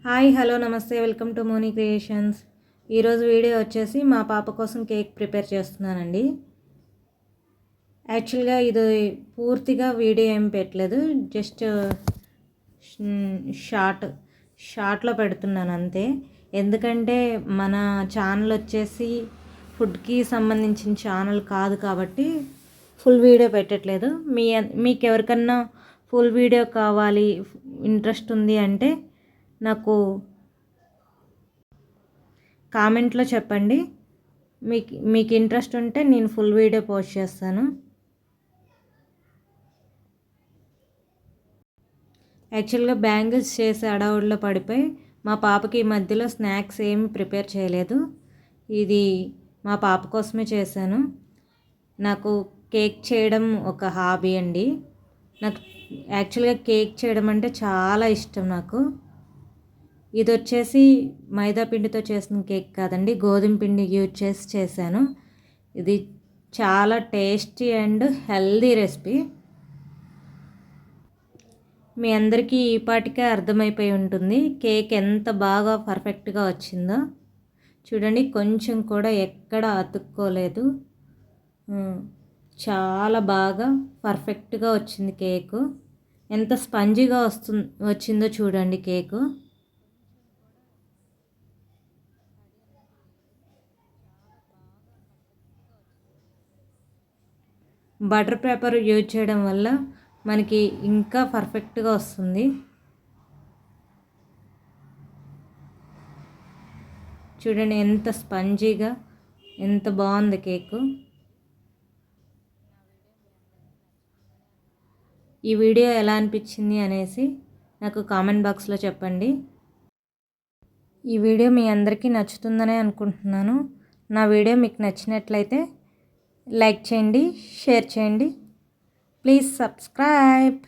Hi hello నమస్తే welcome to Moni creations. ఈరోజు video వచ్చేసి మా పాప కోసం కేక్ ప్రిపేర్ చేస్తున్నానండి. యాక్చువల్గా ఇది పూర్తిగా వీడియో ఏం పెట్టలేదు, జస్ట్ షార్ట్లో పెడుతున్నాను అంతే. ఎందుకంటే మన ఛానల్ వచ్చేసి ఫుడ్కి సంబంధించిన ఛానల్ కాదు కాబట్టి ఫుల్ వీడియో పెట్టట్లేదు. మీకు ఎవరికన్నా ఫుల్ వీడియో కావాలి, ఇంట్రెస్ట్ ఉంది అంటే నాకు కామెంట్లో చెప్పండి. మీకు ఇంట్రెస్ట్ ఉంటే నేను ఫుల్ వీడియో పోస్ట్ చేస్తాను. యాక్చువల్గా బ్యాంగిల్స్ చేసే అడవుల్లో పడిపోయి మా పాపకి ఈ మధ్యలో స్నాక్స్ ఏమి ప్రిపేర్ చేయలేదు. ఇది మా పాప కోసమే చేశాను. నాకు కేక్ చేయడం ఒక హాబీ అండి. నాకు యాక్చువల్గా కేక్ చేయడం అంటే చాలా ఇష్టం నాకు. ఇది వచ్చేసి మైదా పిండితో చేసిన కేక్ కాదండి, గోధుమ పిండి యూజ్ చేసి చేశాను. ఇది చాలా టేస్టీ అండ్ హెల్దీ రెసిపీ. మీ అందరికీ ఈ పాటికే అర్థమైపోయి ఉంటుంది కేక్ ఎంత బాగా పర్ఫెక్ట్గా వచ్చిందో. చూడండి, కొంచెం కూడా ఎక్కడ అతుక్కోలేదు. చాలా బాగా పర్ఫెక్ట్గా వచ్చింది కేకు. ఎంత స్పంజీగా వచ్చిందో చూడండి కేకు. బటర్ పేపర్ యూజ్ చేయడం వల్ల మనకి ఇంకా పర్ఫెక్ట్గా వస్తుంది. చూడండి ఎంత స్పంజీగా, ఎంత బాగుంది కేకు. ఈ వీడియో ఎలా అనిపించింది అనేసి నాకు కామెంట్ బాక్స్లో చెప్పండి. ఈ వీడియో మీ అందరికీ నచ్చుతుందనే అనుకుంటున్నాను. నా వీడియో మీకు నచ్చినట్లయితే లైక్ చేయండి, షేర్ చేయండి. Please subscribe.